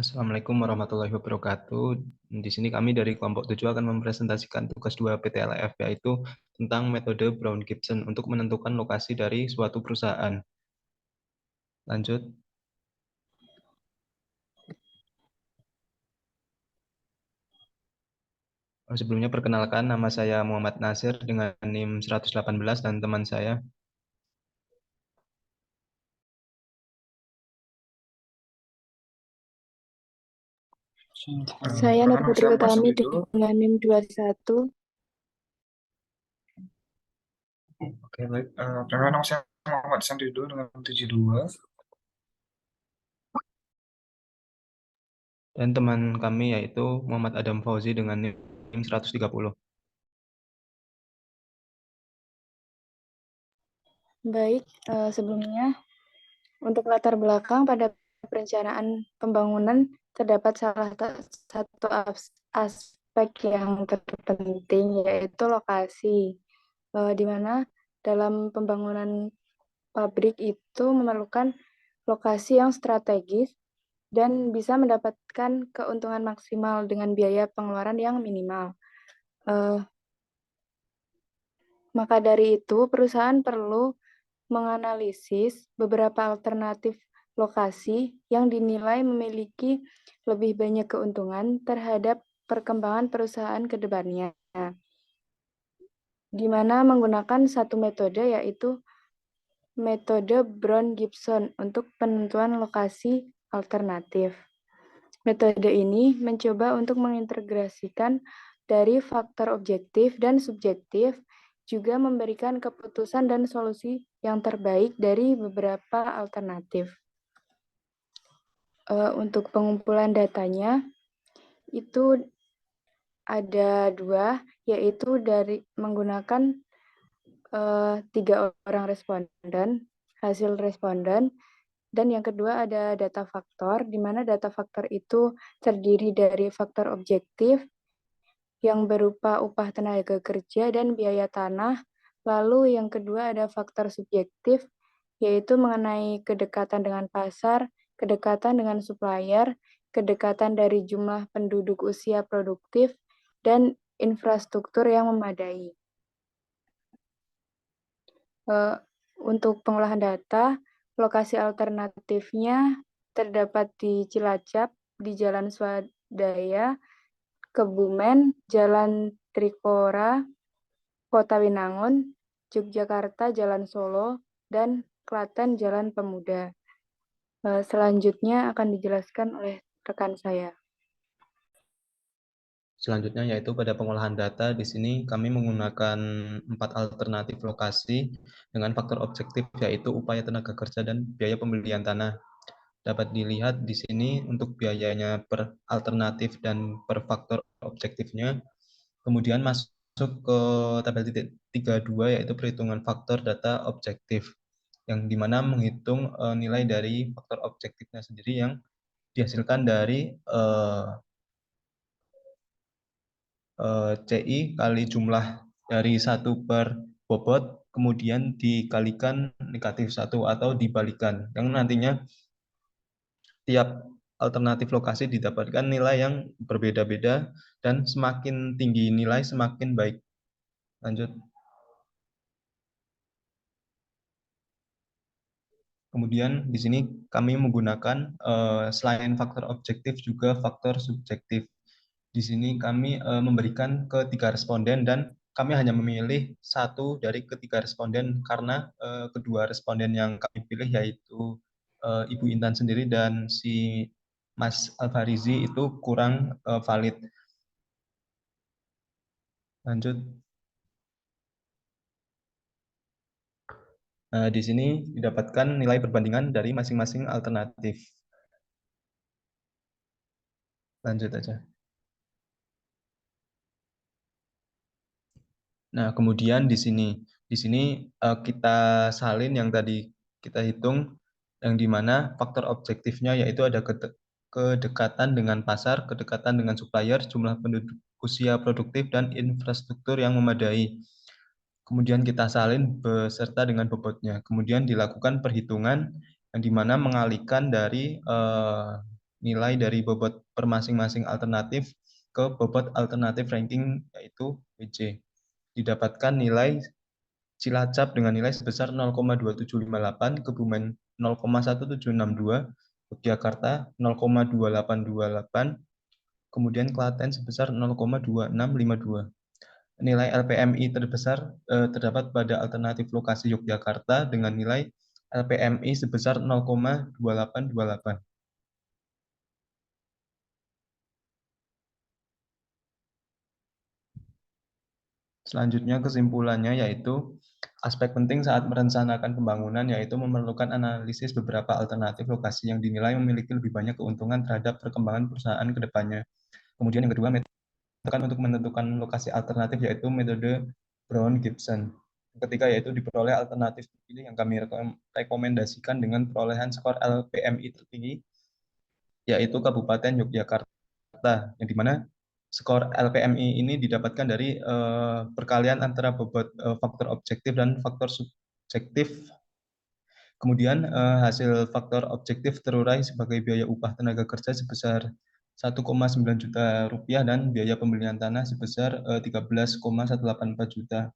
Assalamualaikum warahmatullahi wabarakatuh. Di sini kami dari kelompok 7 akan mempresentasikan tugas 2 PTLF, yaitu tentang metode Brown-Gibson untuk menentukan lokasi dari suatu perusahaan. Lanjut. Sebelumnya perkenalkan, nama saya Muhammad Nasir dengan NIM 118 dan teman saya. Saya Perkenalkan, Nur saya Putri Muhammad Utami Sandido. dengan NIM 21. Oke, baik. Perkenalkan, saya Muhammad Sandido dengan 72. Dan teman kami yaitu Muhammad Adam Fauzi dengan NIM 130. Baik, sebelumnya untuk latar belakang pada perencanaan pembangunan terdapat salah satu aspek yang terpenting yaitu lokasi, di mana dalam pembangunan pabrik itu memerlukan lokasi yang strategis dan bisa mendapatkan keuntungan maksimal dengan biaya pengeluaran yang minimal. Maka dari itu, perusahaan perlu menganalisis beberapa alternatif lokasi yang dinilai memiliki lebih banyak keuntungan terhadap perkembangan perusahaan ke depannya, di mana menggunakan satu metode yaitu metode Brown-Gibson untuk penentuan lokasi alternatif. Metode ini mencoba untuk mengintegrasikan dari faktor objektif dan subjektif, juga memberikan keputusan dan solusi yang terbaik dari beberapa alternatif. Untuk pengumpulan datanya, itu ada dua, yaitu dari menggunakan 3 orang responden, hasil responden, dan yang kedua ada data faktor, di mana data faktor itu terdiri dari faktor objektif yang berupa upah tenaga kerja dan biaya tanah. Lalu yang kedua ada faktor subjektif, yaitu mengenai kedekatan dengan pasar, kedekatan dengan supplier, kedekatan dari jumlah penduduk usia produktif, dan infrastruktur yang memadai. Untuk pengolahan data, lokasi alternatifnya terdapat di Cilacap, di Jalan Swadaya, Kebumen, Jalan Trikora, Kota Winangun, Yogyakarta, Jalan Solo, dan Klaten, Jalan Pemuda. Selanjutnya akan dijelaskan oleh rekan saya. Selanjutnya yaitu pada pengolahan data, di sini kami menggunakan 4 alternatif lokasi dengan faktor objektif yaitu upaya tenaga kerja dan biaya pembelian tanah. Dapat dilihat di sini untuk biayanya per alternatif dan per faktor objektifnya. Kemudian masuk ke tabel 32 yaitu perhitungan faktor data objektif, yang dimana menghitung nilai dari faktor objektifnya sendiri yang dihasilkan dari CI kali jumlah dari 1 per bobot, kemudian dikalikan negatif 1 atau dibalikan, yang nantinya tiap alternatif lokasi didapatkan nilai yang berbeda-beda dan semakin tinggi nilai semakin baik. Lanjut. Kemudian di sini kami menggunakan selain faktor objektif juga faktor subjektif. Di sini kami memberikan ketiga responden dan kami hanya memilih satu dari ketiga responden karena kedua responden yang kami pilih yaitu Ibu Intan sendiri dan si Mas Alfarizi itu kurang valid. Lanjut. Di sini didapatkan nilai perbandingan dari masing-masing alternatif. Lanjut aja. Nah, kemudian di sini kita salin yang tadi kita hitung, yang dimana faktor objektifnya yaitu ada kedekatan dengan pasar, kedekatan dengan supplier, jumlah penduduk usia produktif, dan infrastruktur yang memadai. Kemudian kita salin beserta dengan bobotnya. Kemudian dilakukan perhitungan yang dimana mengalihkan dari nilai dari bobot per masing-masing alternatif ke bobot alternatif ranking yaitu WC. Didapatkan nilai Cilacap dengan nilai sebesar 0,2758, Kebumen 0,1762, Yogyakarta 0,2828, kemudian Klaten sebesar 0,2652. Nilai LPMI terbesar terdapat pada alternatif lokasi Yogyakarta dengan nilai LPMI sebesar 0,2828. Selanjutnya kesimpulannya yaitu aspek penting saat merencanakan pembangunan yaitu memerlukan analisis beberapa alternatif lokasi yang dinilai memiliki lebih banyak keuntungan terhadap perkembangan perusahaan ke depannya. Kemudian yang kedua, metode untuk menentukan lokasi alternatif yaitu metode Brown-Gibson. Yang ketiga yaitu diperoleh alternatif terpilih yang kami rekomendasikan dengan perolehan skor LPMI tertinggi yaitu Kabupaten Yogyakarta, yang dimana skor LPMI ini didapatkan dari perkalian antara bobot faktor objektif dan faktor subjektif. Kemudian hasil faktor objektif terurai sebagai biaya upah tenaga kerja sebesar 1,9 juta rupiah dan biaya pembelian tanah sebesar 13,184 juta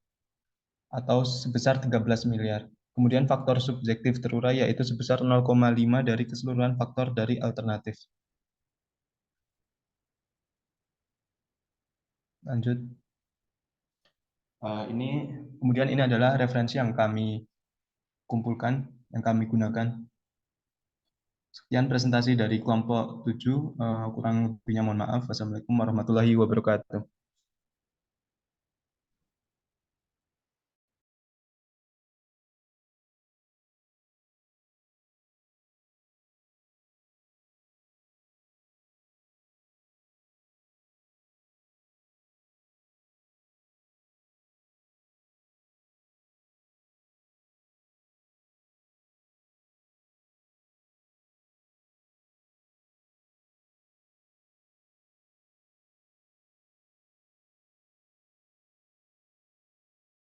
atau sebesar 13 miliar. Kemudian faktor subjektif terurai yaitu sebesar 0,5 dari keseluruhan faktor dari alternatif. Lanjut. Kemudian ini adalah referensi yang kami kumpulkan, yang kami gunakan. Sekian presentasi dari kelompok 7, kurang lebihnya mohon maaf. Wassalamualaikum warahmatullahi wabarakatuh.